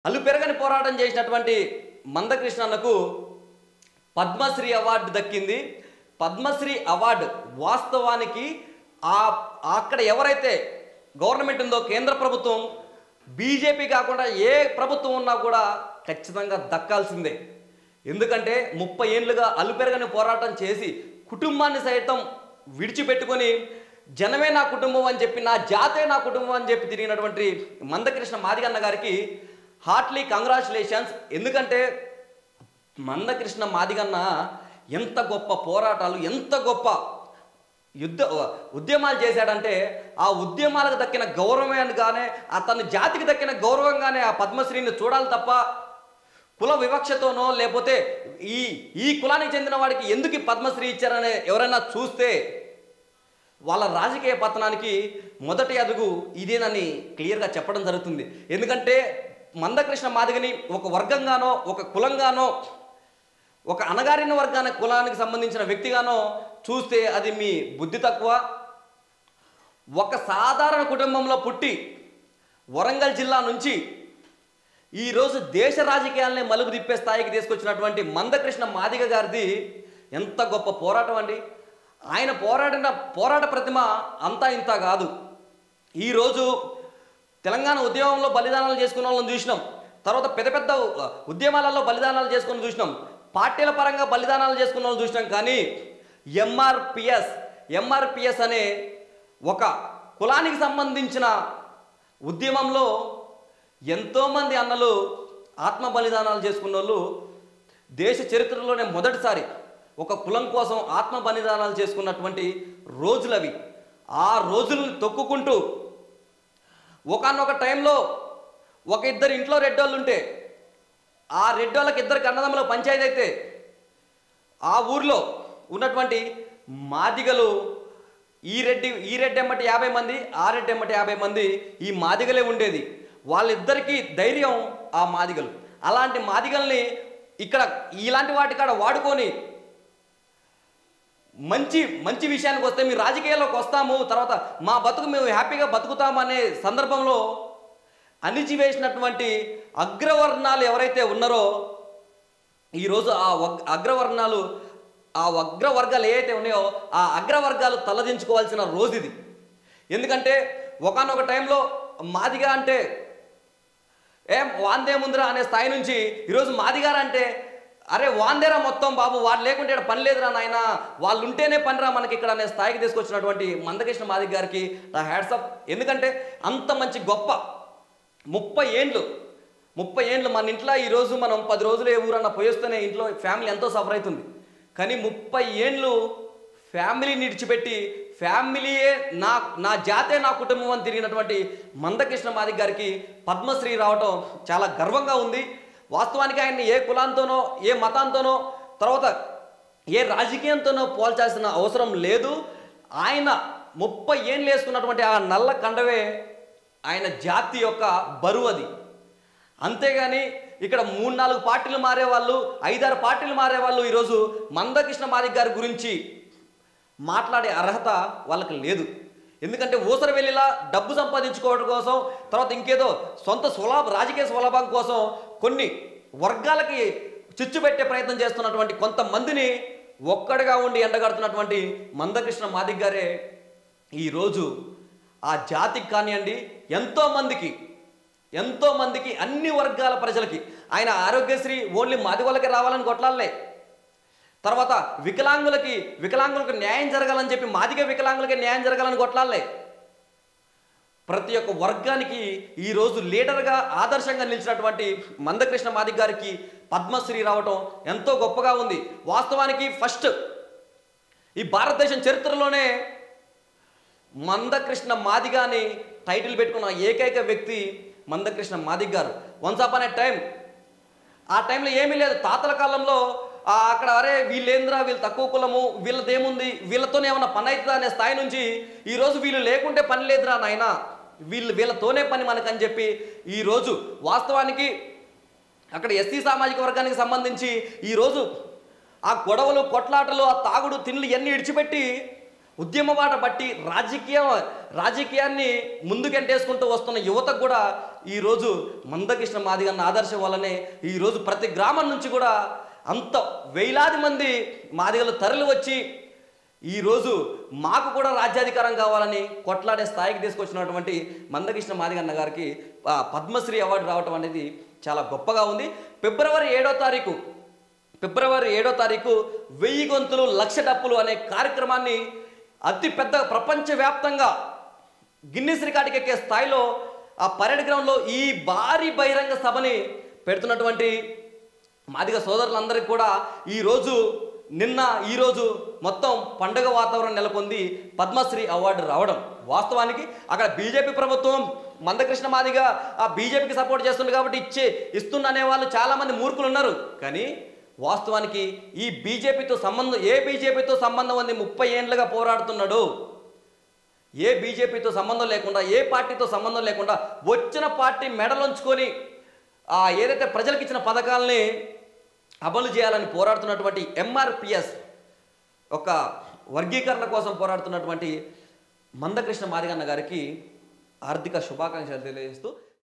అల్లు పెరగని పోరాటం చేసినటువంటి మందకృష్ణన్నకు పద్మశ్రీ అవార్డు దక్కింది. పద్మశ్రీ అవార్డు వాస్తవానికి అక్కడ ఎవరైతే గవర్నమెంట్ ఉందో కేంద్ర ప్రభుత్వం, బీజేపీ కాకుండా ఏ ప్రభుత్వం ఉన్నా కూడా ఖచ్చితంగా దక్కాల్సిందే. ఎందుకంటే 30 ఏళ్ళుగా అల్లు పెరగని పోరాటం చేసి కుటుంబాన్ని సైతం విడిచిపెట్టుకొని జనమే నా కుటుంబం అని చెప్పి, నా జాతే నా కుటుంబం అని చెప్పి తిరిగినటువంటి మందకృష్ణ మాదిగన్న గారికి హార్ట్లీ కంగ్రాచులేషన్స్. ఎందుకంటే మందకృష్ణ మాదిగన్న ఎంత గొప్ప పోరాటాలు, ఎంత గొప్ప ఉద్యమాలు చేశాడంటే ఆ ఉద్యమాలకు దక్కిన గౌరవంగానే, అతని జాతికి దక్కిన గౌరవంగానే ఆ పద్మశ్రీని చూడాలి తప్ప కుల వివక్షతోనో లేకపోతే ఈ కులానికి చెందిన వాడికి ఎందుకు పద్మశ్రీ ఇచ్చారనే ఎవరైనా చూస్తే వాళ్ళ రాజకీయ పతనానికి మొదటి అడుగు ఇదేనని క్లియర్గా చెప్పడం జరుగుతుంది. ఎందుకంటే మందకృష్ణ మాదిగని ఒక వర్గంగానో, ఒక కులంగానో, ఒక అణగారిన కులానికి సంబంధించిన వ్యక్తిగానో చూస్తే అది మీ బుద్ధి తక్కువ. ఒక సాధారణ కుటుంబంలో పుట్టి వరంగల్ జిల్లా నుంచి ఈరోజు దేశ రాజకీయాలనే మలుపు తిప్పే స్థాయికి తీసుకొచ్చినటువంటి మందకృష్ణ మాదిగ గారిది ఎంత గొప్ప పోరాటం అండి. ఆయన పోరాట ప్రతిమ అంతా ఇంత కాదు. ఈరోజు తెలంగాణ ఉద్యమంలో బలిదానాలు చేసుకున్న వాళ్ళని చూసినాం, తర్వాత పెద్ద పెద్ద ఉద్యమాలలో బలిదానాలు చేసుకుని చూసినాం, పార్టీల పరంగా బలిదానాలు చేసుకున్న వాళ్ళని చూసినాం. కానీ ఎంఆర్పిఎస్ అనే ఒక కులానికి సంబంధించిన ఉద్యమంలో ఎంతోమంది అన్నలు ఆత్మ బలిదానాలు చేసుకున్న వాళ్ళు దేశ చరిత్రలోనే మొదటిసారి ఒక కులం కోసం ఆత్మ బలిదానాలు చేసుకున్నటువంటి రోజులవి. ఆ రోజులను తొక్కుకుంటూ ఒకానొక టైంలో ఒక ఇద్దరు ఇంట్లో రెడ్డోళ్ళు ఉంటే ఆ రెడ్డోళ్ళకి ఇద్దరికి అన్నదమ్ముల పంచాయతీ అయితే ఆ ఊర్లో ఉన్నటువంటి మాదిగలు ఈ రెడ్డి ఎమ్మటి 50 మంది, ఆ రెడ్డి ఎమ్మటి 50 మంది ఈ మాదిగలే ఉండేది. వాళ్ళిద్దరికీ ధైర్యం ఆ మాదిగలు. అలాంటి మాదిగల్ని ఇక్కడ ఇలాంటి వాటికాడ వాడుకొని మంచి విషయానికి వస్తే మీ రాజకీయాల్లోకి వస్తాము, తర్వాత మా బతుకు మేము హ్యాపీగా బతుకుతాము అనే సందర్భంలో అణిచివేసినటువంటి అగ్రవర్ణాలు ఎవరైతే ఉన్నారో ఈరోజు ఆ అగ్రవర్గాలు ఏవైతే ఉన్నాయో ఆ అగ్రవర్గాలు తలదించుకోవాల్సిన రోజు ఇది. ఎందుకంటే ఒకానొక టైంలో మాదిగా అంటే వాందేముందిరా అనే స్థాయి నుంచి ఈరోజు మాదిగారా అంటే అరే వాందేరా మొత్తం బాబు, వాడు లేకుంటే ఇక్కడ పని లేదురా నాయన, వాళ్ళు ఉంటేనే పనిరా మనకి ఇక్కడ అనే స్థాయికి తీసుకొచ్చినటువంటి మందకృష్ణ మాదిగ గారికి నా హ్యాట్స్ ఆఫ్. ఎందుకంటే అంత మంచి గొప్ప 30 ఏండ్లు మన ఇంట్లో ఈరోజు మనం 10 రోజులు ఏ ఊరన్నా పోయేస్తేనే ఇంట్లో ఫ్యామిలీ ఎంతో సఫర్ అవుతుంది. కానీ 30 ఏండ్లు ఫ్యామిలీని విడిచిపెట్టి ఫ్యామిలీయే నా జాతే నా కుటుంబం అని తిరిగినటువంటి మందకృష్ణ మాదిగ గారికి పద్మశ్రీ రావటం చాలా గర్వంగా ఉంది. వాస్తవానికి ఆయన్ని ఏ కులాంతోనో, ఏ మతాంతోనో, తర్వాత ఏ రాజకీయంతోనో పోల్చాల్సిన అవసరం లేదు. ఆయన 30 ఏళ్ళు వేసుకున్నటువంటి ఆ నల్ల కండవే ఆయన జాతి యొక్క బరువు అది. అంతేగాని ఇక్కడ 3-4 పార్టీలు మారేవాళ్ళు, 5-6 పార్టీలు మారేవాళ్ళు ఈరోజు మందకృష్ణ మాదిగ గారి గురించి మాట్లాడే అర్హత వాళ్ళకి లేదు. ఎందుకంటే ఊసర వెళ్ళిలా డబ్బు సంపాదించుకోవడం కోసం, తర్వాత ఇంకేదో సొంత రాజకీయ స్వలాభం కోసం కొన్ని వర్గాలకి చిచ్చు పెట్టే ప్రయత్నం చేస్తున్నటువంటి కొంతమందిని ఒక్కడిగా ఉండి ఎండగడుతున్నటువంటి మందకృష్ణ మాదిగ గారే ఈరోజు ఆ జాతికి కానివ్వండి ఎంతోమందికి అన్ని వర్గాల ప్రజలకి ఆయన ఆరోగ్యశ్రీ ఓన్లీ మాది వాళ్ళకి రావాలని కొట్లాలే, తర్వాత వికలాంగులకు న్యాయం జరగాలని చెప్పి మాదిగ వికలాంగులకి న్యాయం జరగాలని కొట్లాలే. ప్రతి ఒక్క వర్గానికి ఈరోజు లీడర్గా ఆదర్శంగా నిలిచినటువంటి మందకృష్ణ మాదిగ గారికి పద్మశ్రీ రావటం ఎంతో గొప్పగా ఉంది. వాస్తవానికి ఫస్ట్ ఈ భారతదేశం చరిత్రలోనే మందకృష్ణ మాదిగ అని టైటిల్ పెట్టుకున్న ఏకైక వ్యక్తి మందకృష్ణ మాదిగ గారు. వన్స్ అపాన్ ఏ టైం, ఆ టైంలో ఏమీ లేదు. తాతల కాలంలో అక్కడ అరే వీళ్ళేంద్రా, వీళ్ళు తక్కువ కులము, వీళ్ళదేముంది, వీళ్ళతోనే ఏమన్నా పని అవుతుందా అనే స్థాయి నుంచి ఈరోజు వీళ్ళు లేకుంటే పని లేదురా నాయన, వీళ్ళతోనే పని మనకని చెప్పి ఈరోజు వాస్తవానికి అక్కడ ఎస్సీ సామాజిక వర్గానికి సంబంధించి ఈరోజు ఆ గొడవలు, కొట్లాటలు, ఆ తాగుడు, తిండ్లు ఇవన్నీ విడిచిపెట్టి ఉద్యమ బాట బట్టి రాజకీయాన్ని ముందుకెంటేసుకుంటూ వస్తున్న యువతకు కూడా ఈరోజు మందకృష్ణ మాదిగన్న ఆదర్శం వల్లనే ఈరోజు ప్రతి గ్రామం నుంచి కూడా అంత వేలాది మంది మాదిగలు తరలి వచ్చి ఈరోజు మాకు కూడా రాజ్యాధికారం కావాలని కొట్లాడే స్థాయికి తీసుకొచ్చినటువంటి మందకృష్ణ మాదిగన్న గారికి పద్మశ్రీ అవార్డు రావటం అనేది చాలా గొప్పగా ఉంది. ఫిబ్రవరి 7వ తారీఖు 1000 గొంతులు 1,00,000 డప్పులు అనే కార్యక్రమాన్ని అతిపెద్ద ప్రపంచవ్యాప్తంగా గిన్నిస్ రికార్డుకి ఎక్కే స్థాయిలో ఆ పరేడ్ గ్రౌండ్లో ఈ భారీ బహిరంగ సభని పెడుతున్నటువంటి మాదిగ సోదరులందరికీ కూడా ఈరోజు మొత్తం పండుగ వాతావరణం నెలకొంది పద్మశ్రీ అవార్డు రావడం. వాస్తవానికి అక్కడ బీజేపీ ప్రభుత్వం మందకృష్ణ మాదిగ ఆ బీజేపీకి సపోర్ట్ చేస్తుంది కాబట్టి ఇస్తున్ననే వాళ్ళు చాలామంది మూర్ఖులు ఉన్నారు. కానీ వాస్తవానికి ఈ బీజేపీతో సంబంధం ఉంది 30 ఏళ్ళుగా పోరాడుతున్నాడు. ఏ బీజేపీతో సంబంధం లేకుండా, ఏ పార్టీతో సంబంధం లేకుండా వచ్చిన పార్టీ మెడలుంచుకొని ఏదైతే ప్రజలకు ఇచ్చిన పథకాలని అమలు చేయాలని పోరాడుతున్నటువంటి ఎంఆర్పిఎస్ ఒక వర్గీకరణ కోసం పోరాడుతున్నటువంటి మందకృష్ణ మాదిగన్న గారికి ఆర్థిక శుభాకాంక్షలు తెలియజేస్తూ